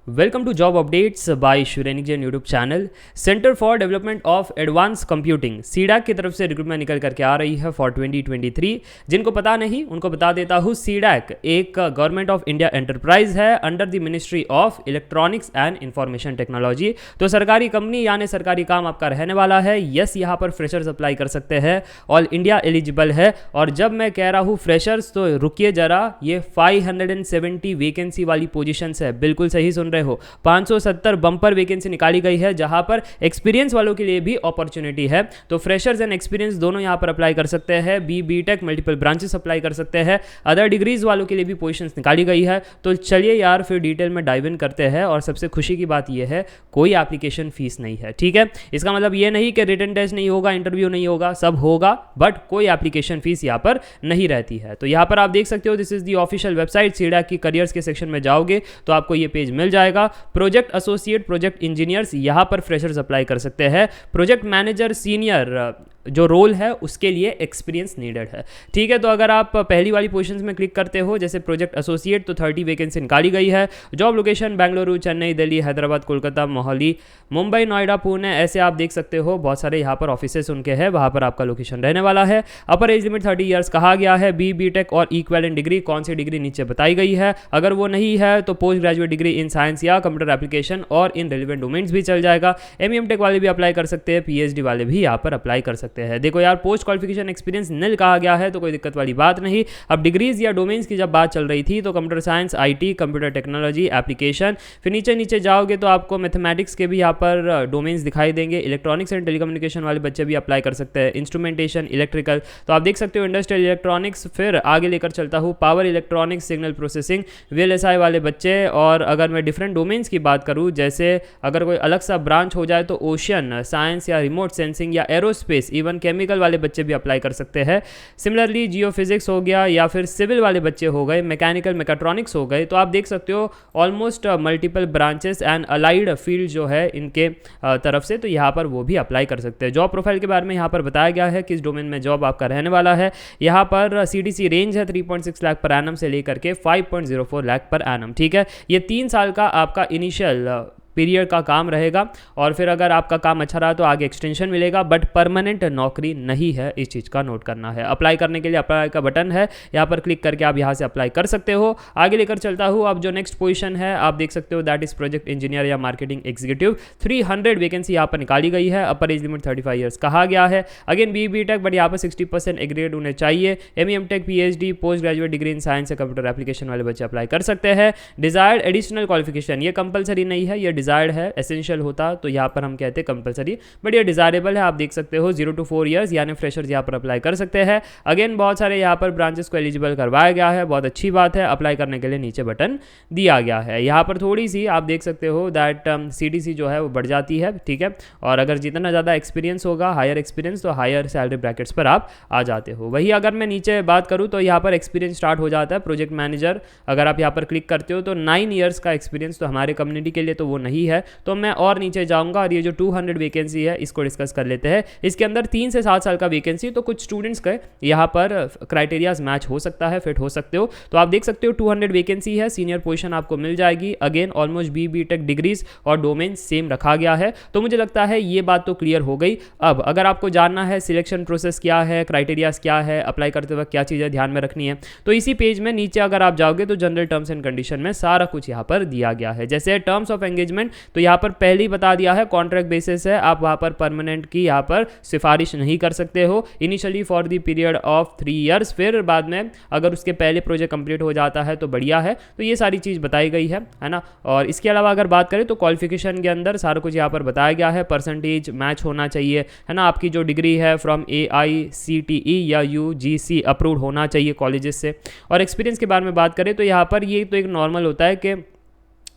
Welcome to job updates by Shrenik Jain YouTube channel. Centre for development of advance computing CDAC की तरफ से recruitment निकल करके आ रही है फॉर 2023। जिनको पता नहीं उनको बता देता हूँ, सीडैक एक गवर्नमेंट ऑफ इंडिया एंटरप्राइज है under the ministry of electronics and information technology. तो सरकारी कंपनी यानी सरकारी काम आपका रहने वाला है। यस, यहाँ पर फ्रेशर्स अप्लाई कर सकते हैं, ऑल इंडिया एलिजिबल है। और जब मैं कह रहा हूँ फ्रेशर्स तो रुकिए जरा, ये 570 वैकेंसी वाली पोजिशन है, बिल्कुल सही सुन रहे हो। 570 बम्पर वैकेंसी निकाली गई है जहां पर एक्सपीरियंस वालों के लिए भी अपॉर्चुनिटी है। तो फ्रेशर्स एंड एक्सपीरियंस दोनों यहां पर अप्लाई कर सकते हैं। बी.टेक मल्टीपल ब्रांचेस अप्लाई कर सकते हैं। अदर डिग्रीज वालों के लिए भी पोजीशंस निकाली गई है। तो चलिए यार फिर डिटेल में डाइव इन करते हैं। और सबसे खुशी की बात यह है, कोई एप्लीकेशन फीस नहीं है। ठीक है, इसका मतलब यह नहीं कि रिटन टेस्ट नहीं होगा, इंटरव्यू नहीं होगा, सब होगा, बट कोई एप्लीकेशन फीस यहां पर नहीं रहती है। तो यहां पर आप देख सकते हो, this is the official website. CDAC की करियर्स के सेक्शन में जाओगे तो आपको ये पेज मिल जाएगा। प्रोजेक्ट एसोसिएट, प्रोजेक्ट इंजीनियर्स, यहां पर फ्रेशर्स अप्लाई कर सकते हैं। प्रोजेक्ट मैनेजर सीनियर जो रोल है उसके लिए एक्सपीरियंस नीडेड है। ठीक है, तो अगर आप पहली वाली पोजीशंस में क्लिक करते हो जैसे प्रोजेक्ट एसोसिएट, तो 30 वैकेंसी निकाली गई है। जॉब लोकेशन बेंगलुरु, चेन्नई, दिल्ली, हैदराबाद, कोलकाता, मोहाली, मुंबई, नोएडा, पुणे, ऐसे आप देख सकते हो बहुत सारे यहाँ पर ऑफिसेस उनके हैं, वहाँ पर आपका लोकेशन रहने वाला है। अपर एज लिमिट 30 ईयर्स कहा गया है। बी.टेक और इक्विवेलेंट डिग्री, कौन सी डिग्री नीचे बताई गई है। अगर वो नहीं है तो post graduate degree in science या कंप्यूटर एप्लीकेशन और इन रिलेवेंट डोमेन्स भी चल जाएगा। एम.टेक वाले भी अप्लाई कर सकते हैं, पीएचडी वाले भी यहाँ पर अप्लाई कर सकते हैं। देखो यार, पोस्ट क्वालिफिकेशन एक्सपीरियंस निल कहा गया है तो कोई दिक्कत वाली बात नहीं। अब डिग्रीज या डोमेन्स की जब बात चल रही थी तो computer science, IT, computer technology, application, फिर नीचे जाओगे तो आपको मैथमेटिक्स के भी यहाँ पर डोमेन्स दिखाई देंगे। इलेक्ट्रॉनिक्स एंड टेलीकम्युनिकेशन वाले बच्चे भी अप्लाई कर सकते हैं। इंस्ट्रूमेंटेशन, इलेक्ट्रिकल, तो आप देख सकते हो इंडस्ट्रियल इलेक्ट्रॉनिक्स। फिर आगे लेकर चलता हूँ, power electronics, signal processing, VLSI वाले बच्चे। और अगर मैं डिफरेंट डोमेन्स की बात करूँ, जैसे अगर कोई अलग सा ब्रांच हो जाए तो ओशियन साइंस या रिमोट सेंसिंग या एरोस्पेस, इवन केमिकल वाले बच्चे भी अप्लाई कर सकते हैं। सिमिलरली जियो फिजिक्स हो गया, या फिर सिविल वाले बच्चे हो गए, मैकेनिकल मैकेट्रॉनिक्स हो गए। तो आप देख सकते हो almost multiple branches and allied field जो है इनके तरफ से, तो यहाँ पर वो भी अप्लाई कर सकते हैं। जॉब प्रोफाइल के बारे में यहाँ पर बताया गया है, किस डोमेन में जॉब आपका रहने वाला है। यहाँ पर सीटीसी रेंज है 3.6 लाख पर एनम से लेकर के 5.04 लाख पर एनम। ठीक है, ये 3 साल का आपका इनिशियल पीरियड का काम रहेगा और फिर अगर आपका काम अच्छा रहा तो आगे एक्सटेंशन मिलेगा, बट परमानेंट नौकरी नहीं है, इस चीज़ का नोट करना है। अप्लाई करने के लिए अप्लाई का बटन है, यहाँ पर क्लिक करके आप यहाँ से अप्लाई कर सकते हो। आगे लेकर चलता हूँ, अब जो नेक्स्ट पोजीशन है आप देख सकते हो, दैट इज प्रोजेक्ट इंजीनियर या मार्केटिंग एग्जीक्यूटिव। 300 वैकेंसी यहाँ पर निकाली गई है। अपर एज लिमिट 35 ईयर्स कहा गया है। अगेन बी.टेक, बट यहाँ पर 60% एग्रेड होने चाहिए। M Tech, PhD, post graduate degree in science या कंप्यूटर एप्लीकेशन वाले बच्चे अप्लाई कर सकते हैं। डिजायर्ड एडिशनल क्वालिफिकेशन, ये कंपलसरी नहीं है, ये डिजायर्ड है। एसेंशियल होता तो यहाँ पर हम कहते हैं कंपलसरी, बट ये डिजायरेबल है। आप देख सकते हो 0 to 4 ईयर्स यानी फ्रेशर्स यहाँ पर अप्लाई कर सकते हैं। अगेन बहुत सारे यहाँ पर ब्रांचेस को एलिजिबल करवाया गया है, बहुत अच्छी बात है। अप्लाई करने के लिए नीचे बटन दिया गया है। यहाँ पर थोड़ी सी आप देख सकते हो दैट सीटीसी जो है वो बढ़ जाती है। ठीक है, और अगर जितना ज़्यादा एक्सपीरियंस होगा, हायर एक्सपीरियंस, तो हायर सैलरी ब्रैकेट्स पर आप आ जाते हो। वही अगर मैं नीचे बात करूँ तो यहाँ पर एक्सपीरियंस स्टार्ट हो जाता है। प्रोजेक्ट मैनेजर अगर आप यहाँ पर क्लिक करते हो तो 9 ईयर्स का एक्सपीरियंस तो हमारे कम्युनिटी के लिए तो वो नहीं है। तो मैं और नीचे जाऊंगा और ये जो 200 वैकेंसी है इसको डिस्कस कर लेते हैं। इसके अंदर 3 से 7 साल का वैकेंसी, तो कुछ स्टूडेंट्स के यहाँ पर क्राइटेरियाज मैच हो सकता है, फिट हो सकते हो। तो आप देख सकते हो 200 वैकेंसी है, सीनियर पोजीशन आपको मिल जाएगी। अगेन ऑलमोस्ट बी.टेक डिग्रीज और डोमेन सेम रखा गया है। तो मुझे लगता है ये बात तो क्लियर हो गई। अब अगर आपको जानना है सिलेक्शन प्रोसेस क्या है, क्राइटेरियाज क्या है, अप्लाई करते वक्त क्या चीज़ें ध्यान में रखनी है, तो इसी पेज में नीचे अगर आप जाओगे तो जनरल टर्म्स एंड कंडीशन में सारा कुछ यहाँ पर दिया गया है। जैसे टर्म्स ऑफ एंगेजमेंट, तो यहाँ पर पहले ही बता दिया है कॉन्ट्रैक्ट बेसिस है, आप वहाँ पर परमानेंट की यहाँ पर सिफारिश नहीं कर सकते हो। Initially for the period of 3 years, फिर बाद में अगर उसके पहले प्रोजेक्ट कंप्लीट हो जाता है तो बढ़िया है। तो ये सारी चीज़ बताई गई है ना। और इसके अलावा अगर बात करें तो क्वालिफिकेशन के अंदर सारा कुछ यहाँ पर बताया गया है। परसेंटेज मैच होना चाहिए, है ना। आपकी जो डिग्री है फ्रॉम AICTE या UGC अप्रूव्ड होना चाहिए कॉलेजेस से। और एक्सपीरियंस के बारे में बात करें तो यहाँ पर ये तो एक नॉर्मल होता है कि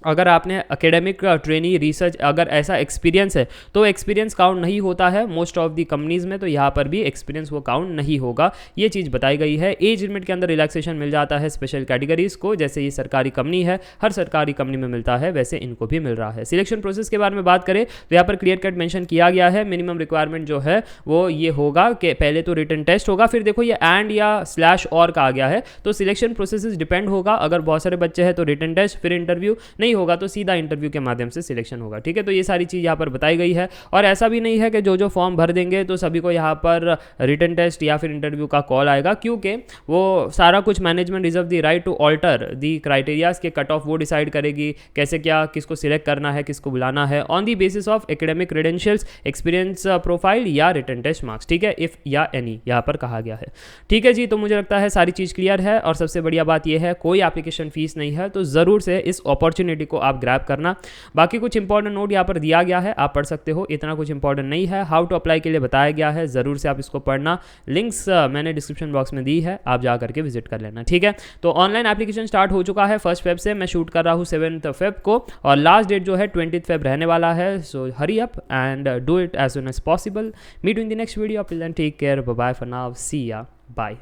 अगर आपने एकेडमिक ट्रेनी रिसर्च अगर ऐसा एक्सपीरियंस है तो एक्सपीरियंस काउंट नहीं होता है मोस्ट ऑफ दी कंपनीज में। तो यहाँ पर भी एक्सपीरियंस वो काउंट नहीं होगा, ये चीज़ बताई गई है। एज लिमिट के अंदर रिलैक्सेशन मिल जाता है स्पेशल कैटेगरीज को, जैसे ये सरकारी कंपनी है, हर सरकारी कंपनी में मिलता है, वैसे इनको भी मिल रहा है। सिलेक्शन प्रोसेस के बारे में बात करें तो यहाँ पर क्लियर कट मेंशन किया गया है। मिनिमम रिक्वायरमेंट जो है वो ये होगा कि पहले तो रिटन टेस्ट होगा, फिर देखो ये एंड या स्लैश और का आ गया है, तो सिलेक्शन प्रोसेस डिपेंड होगा। अगर बहुत सारे बच्चे हैं तो रिटन टेस्ट, फिर इंटरव्यू, नहीं होगा तो सीधा इंटरव्यू के माध्यम से सिलेक्शन होगा। ठीक है, तो ये सारी चीज़ यहाँ पर बताई गई है। और ऐसा भी नहीं है कि जो फॉर्म भर देंगे तो सभी को यहाँ पर रिटन टेस्ट या फिर इंटरव्यू का कॉल आएगा, क्योंकि वो सारा कुछ management reserve the right to alter the criterias के कट ऑफ वो डिसाइड करेगी कैसे क्या किसको सिलेक्ट करना है, किसको बुलाना है, on the basis of academic credentials, experience profile या रिटन टेस्ट मार्क्स। ठीक है, इफ या एनी यहाँ पर कहा गया है। ठीक है जी, तो मुझे लगता है सारी चीज़ क्लियर है। और सबसे बढ़िया बात यह है कोई एप्लीकेशन फीस नहीं है, तो ज़रूर से इस अपॉर्चुनिटी को आप ग्रैब करना। बाकी कुछ इंपॉर्टेंट नोट यहाँ पर दिया गया है, आप पढ़ सकते हो, इतना कुछ इंपॉर्टेंट नहीं है। हाउ टू अप्लाई के लिए बताया गया है, ज़रूर से आप इसको पढ़ना। लिंक्स मैंने डिस्क्रिप्शन बॉक्स में दी है, आप जा करके विजिट कर लेना। ठीक है, तो ऑनलाइन एप्लीकेशन स्टार्ट हो चुका है 1 फेब से, मैं शूट कर रहा हूँ 7 फेब को, और लास्ट डेट जो है 20 फेब रहने वाला है। So hurry up and do it as soon as possible. Meet in the next video, till then take care, bye bye for now, see ya, bye.